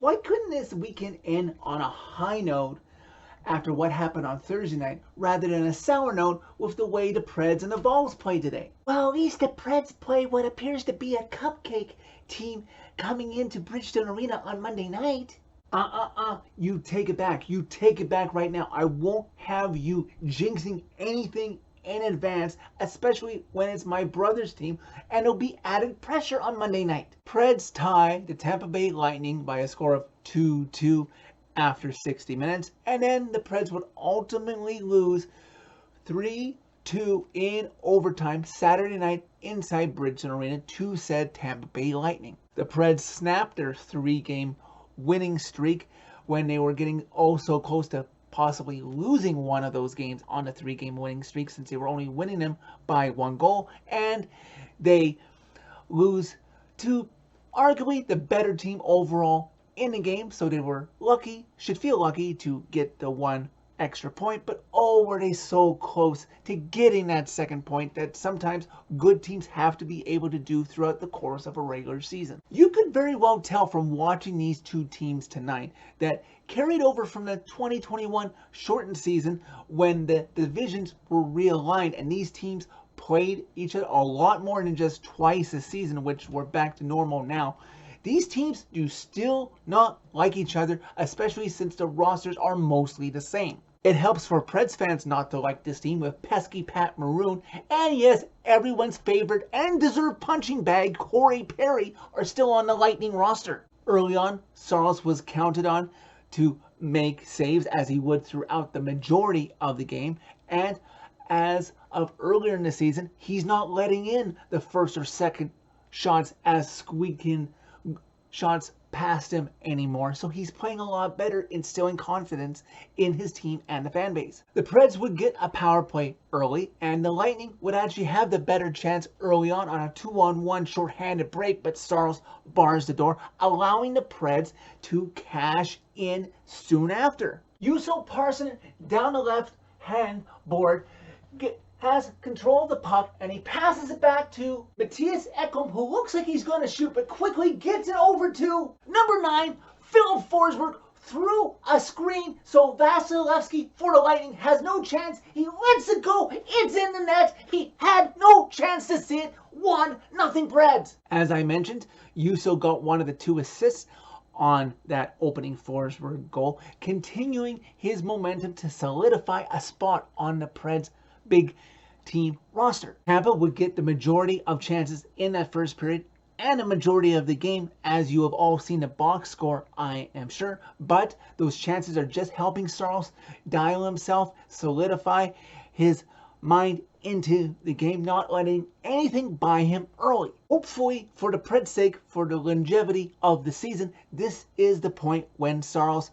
Why couldn't this weekend end on a high note after what happened on Thursday night, rather than a sour note with the way the Preds and the Vols played today? Well, at least the Preds play what appears to be a cupcake team coming into Bridgestone Arena on Monday night. You take it back. You take it back right now. I won't have you jinxing anything in advance, especially when it's my brother's team, and it'll be added pressure on Monday night. Preds tie the Tampa Bay Lightning by a score of 2-2 after 60 minutes, and then the Preds would ultimately lose 3-2 in overtime Saturday night inside Bridgestone Arena to said Tampa Bay Lightning. The Preds snapped their 3-game winning streak when they were getting so close to possibly losing one of those games on a 3-game winning streak, since they were only winning them by 1 goal, and they lose to arguably the better team overall in the game, so they were lucky, should feel lucky to get the 1 extra point, but were they so close to getting that second point that sometimes good teams have to be able to do throughout the course of a regular season. You could very well tell from watching these two teams tonight that carried over from the 2021 shortened season when the divisions were realigned and these teams played each other a lot more than just twice a season, which we're back to normal now. These teams do still not like each other, especially since the rosters are mostly the same. It helps for Preds fans not to like this team with pesky Pat Maroon, and yes, everyone's favorite and deserved punching bag Corey Perry are still on the Lightning roster. Early on, Saros was counted on to make saves as he would throughout the majority of the game, and as of earlier in the season, he's not letting in the first or second shots as squeaking shots past him anymore, so he's playing a lot better, instilling confidence in his team and the fan base. The Preds would get a power play early, and the Lightning would actually have the better chance early on a 2-on-1 shorthanded break, but Saros bars the door, allowing the Preds to cash in soon after. Juuso Parssinen down the left hand board has control of the puck, and he passes it back to Mattias Ekholm, who looks like he's going to shoot, but quickly gets it over to number 9, Philip Forsberg, through a screen, so Vasilevsky for the Lightning has no chance. He lets it go. It's in the net. He had no chance to see it. 1-0 Preds. As I mentioned, Juuso got one of the 2 assists on that opening Forsberg goal, continuing his momentum to solidify a spot on the Preds' big team roster. Tampa would get the majority of chances in that first period and a majority of the game, as you have all seen the box score, I am sure, but those chances are just helping Saros dial himself, solidify his mind into the game, not letting anything buy him early. Hopefully, for the Preds' sake, for the longevity of the season, this is the point when Saros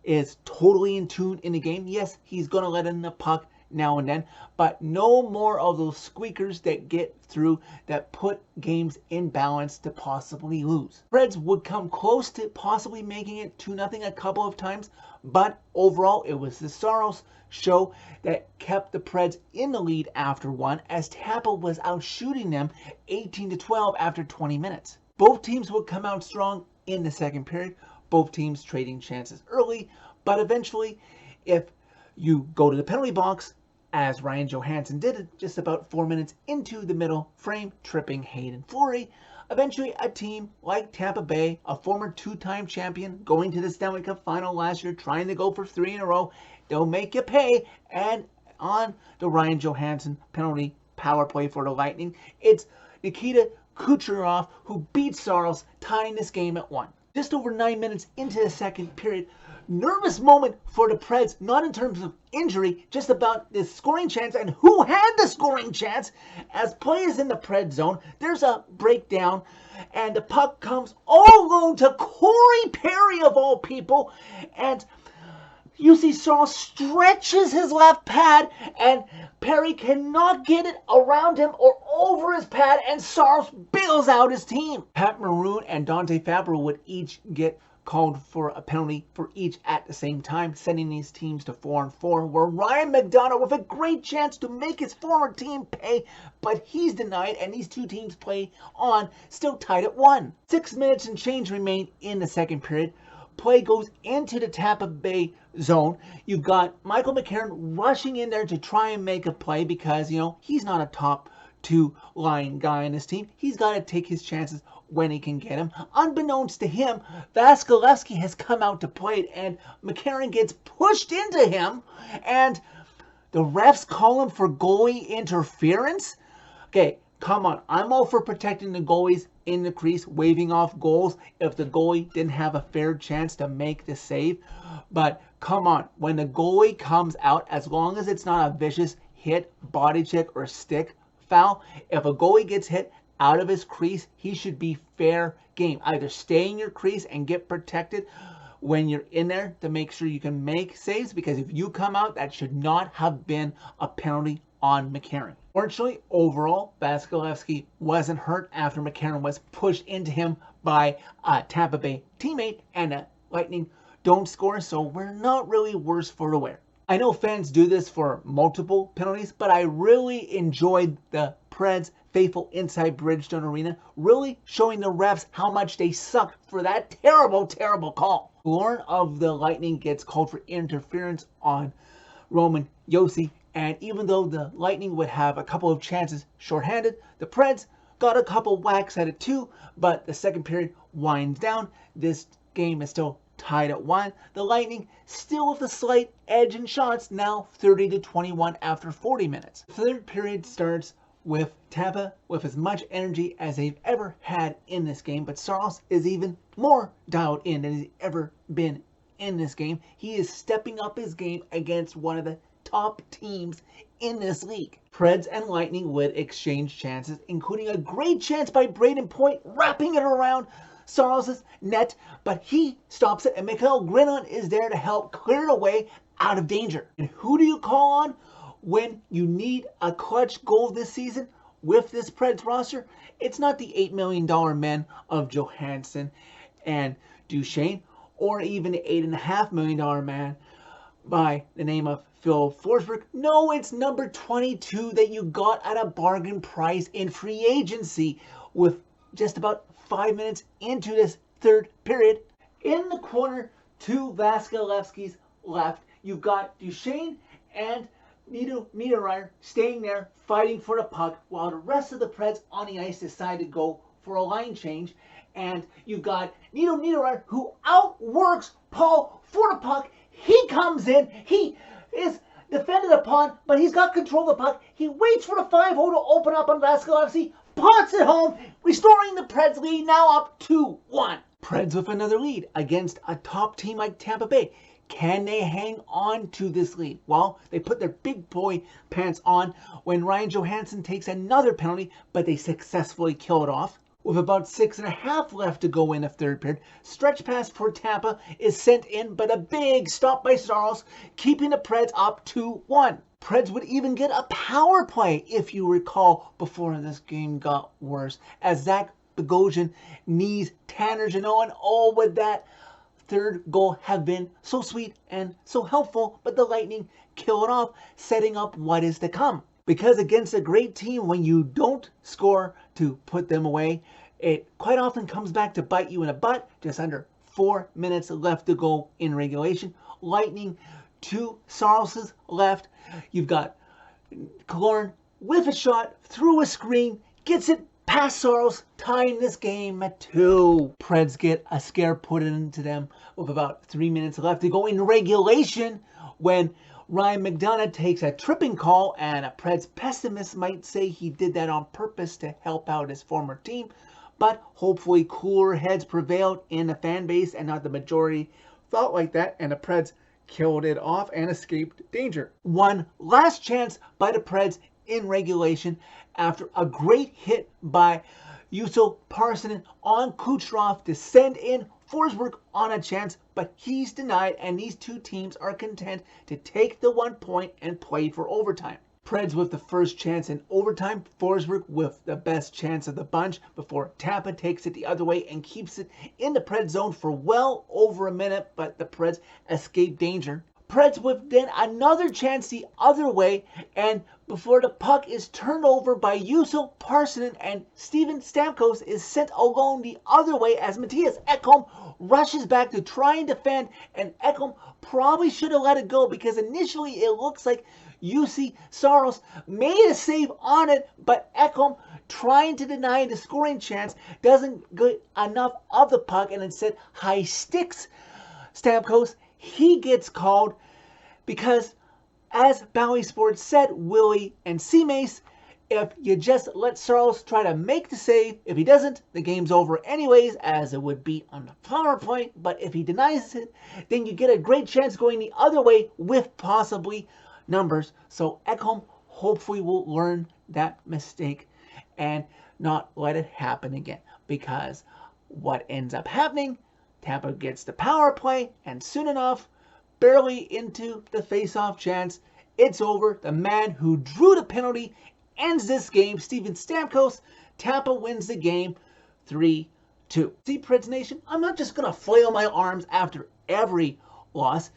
is totally in tune in the game. Yes, he's going to let in the puck now and then, but no more of those squeakers that get through, that put games in balance to possibly lose. Preds would come close to possibly making it 2-0 a couple of times, but overall it was the Saros show that kept the Preds in the lead after 1, as Tampa was out shooting them 18-12 after 20 minutes. Both teams would come out strong in the second period, both teams trading chances early, but eventually, if you go to the penalty box, as Ryan Johansson did it just about 4 minutes into the middle frame, tripping Hayden Fleury. Eventually, a team like Tampa Bay, a former 2-time champion, going to the Stanley Cup final last year, trying to go for 3 in a row, they'll make you pay. And on the Ryan Johansson penalty power play for the Lightning, it's Nikita Kucherov who beats Saros, tying this game at 1. Just over 9 minutes into the second period, nervous moment for the Preds, not in terms of injury, just about the scoring chance and who had the scoring chance. As play is in the Pred zone, there's a breakdown and the puck comes all alone to Corey Perry of all people, and you see Saros stretches his left pad and Perry cannot get it around him or over his pad, and Saros bails out his team. Pat Maroon and Dante Fabro would each get called for a penalty for each at the same time, sending these teams to 4-4, where Ryan McDonough with a great chance to make his former team pay, but he's denied, and these two teams play on, still tied at 1. 6 minutes and change remain in the second period play goes into the Tampa Bay zone. You've got Michael McCarron rushing in there to try and make a play because, he's not a top 2-line guy in his team. He's got to take his chances when he can get him. Unbeknownst to him, Vasilevskiy has come out to play it, and McCarron gets pushed into him, and the refs call him for goalie interference. Okay, come on. I'm all for protecting the goalies in the crease, waving off goals if the goalie didn't have a fair chance to make the save. But come on, when the goalie comes out, as long as it's not a vicious hit, body check, or stick foul, if a goalie gets hit out of his crease, he should be fair game. Either stay in your crease and get protected when you're in there to make sure you can make saves, because if you come out, that should not have been a penalty on McCarron. Fortunately, overall, Vasilevskiy wasn't hurt after McCarron was pushed into him by a Tampa Bay teammate, and the Lightning don't score, so we're not really worse for the wear. I know fans do this for multiple penalties, but I really enjoyed the Preds faithful inside Bridgestone Arena really showing the refs how much they suck for that terrible, terrible call. Lauren of the Lightning gets called for interference on Roman Josi, and even though the Lightning would have a couple of chances shorthanded, the Preds got a couple whacks at it too, but the second period winds down. This game is still tied at 1. The Lightning still with a slight edge in shots, now 30-21 after 40 minutes. The third period starts with Tampa with as much energy as they've ever had in this game, but Saros is even more dialed in than he's ever been in this game. He is stepping up his game against one of the top teams in this league. Preds and Lightning would exchange chances, including a great chance by Braden Point wrapping it around Saros' net, but he stops it, and Mikhail Grinon is there to help clear it away out of danger. And who do you call on when you need a clutch goal this season with this Preds roster? It's not the $8 million men of Johansson and Duchesne, or even the $8.5 million man by the name of Phil Forsberg. No, it's number 22 that you got at a bargain price in free agency with just about 5 minutes into this third period. In the corner to Vasilevskiy's left, you've got Duchesne and Niederreiter staying there fighting for the puck, while the rest of the Preds on the ice decide to go for a line change. And you've got Niederreiter, who outworks Paul for the puck. He comes in, he is defended upon, but he's got control of the puck. He waits for the 5-0 to open up on Vasilevskiy, pots it home, restoring the Preds lead, now up 2-1. Preds with another lead against a top team like Tampa Bay. Can they hang on to this lead? Well, they put their big boy pants on when Ryan Johansson takes another penalty, but they successfully kill it off. With about 6.5 left to go in the third period, stretch pass for Tampa is sent in, but a big stop by Saros, keeping the Preds up 2-1. Preds would even get a power play, if you recall, before this game got worse, as Zach Bogosian knees Tanner Jeannot, and oh, would that third goal have been so sweet and so helpful, but the Lightning kill it off, setting up what is to come. Because against a great team, when you don't score to put them away, it quite often comes back to bite you in the butt. Just under 4 minutes left to go in regulation. Lightning to Saros' left. You've got Killorn with a shot through a screen, gets it past Saros, tying this game at 2. Preds get a scare put into them with about 3 minutes left to go in regulation, when Ryan McDonough takes a tripping call, and a Preds pessimist might say he did that on purpose to help out his former team, but hopefully cooler heads prevailed in the fan base and not the majority thought like that, and the Preds killed it off and escaped danger. One last chance by the Preds in regulation after a great hit by Juuso Parssinen on Kucherov to send in Forsberg on a chance, but he's denied, and these two teams are content to take the 1 point and play for overtime. Preds with the first chance in overtime, Forsberg with the best chance of the bunch before Tampa takes it the other way and keeps it in the Preds zone for well over a minute, but the Preds escape danger. Preds with then another chance the other way, and before the puck is turned over by Juuso Parssinen, and Steven Stamkos is sent alone the other way as Matthias Ekholm rushes back to try and defend, and Ekholm probably should have let it go because initially it looks like Juuse Saros made a save on it, but Ekholm, trying to deny the scoring chance, doesn't get enough of the puck and instead high sticks Stamkos. He gets called because, as Bally Sports said, Willie and C-Mace, if you just let Saros try to make the save, if he doesn't, the game's over anyways, as it would be on the power play. But if he denies it, then you get a great chance going the other way with possibly numbers. So Ekholm hopefully will learn that mistake and not let it happen again. Because what ends up happening, Tampa gets the power play, and soon enough, barely into the face-off chance, it's over. The man who drew the penalty ends this game, Steven Stamkos. Tampa wins the game 3-2. See, Preds Nation, I'm not just going to flail my arms after every loss.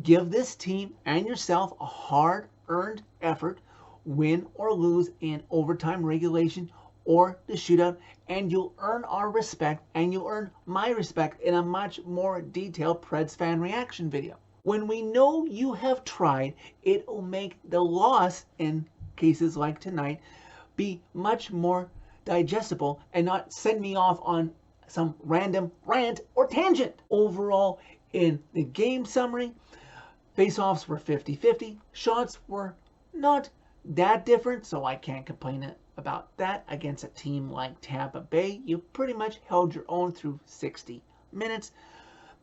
Give this team and yourself a hard-earned effort, win or lose in overtime, regulation, or the shootout, and you'll earn our respect, and you'll earn my respect in a much more detailed Preds fan reaction video. When we know you have tried, it will make the loss in cases like tonight be much more digestible and not send me off on some random rant or tangent. Overall, in the game summary, face-offs were 50-50. Shots were not that different, so I can't complain about that. Against a team like Tampa Bay, you pretty much held your own through 60 minutes.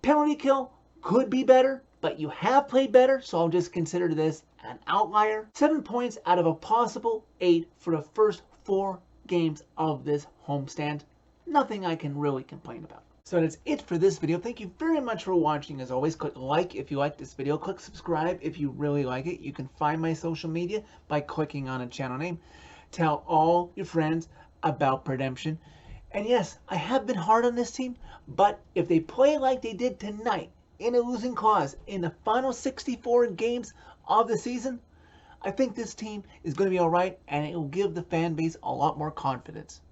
Penalty kill could be better, but you have played better, so I'll just consider this an outlier. 7 points out of a possible 8 for the first 4 games of this homestand. Nothing I can really complain about. So that's it for this video. Thank you very much for watching. As always, click like if you like this video. Click subscribe if you really like it. You can find my social media by clicking on a channel name. Tell all your friends about Redemption. And yes, I have been hard on this team, but if they play like they did tonight, in a losing cause, in the final 64 games of the season, I think this team is going to be all right, and it will give the fan base a lot more confidence.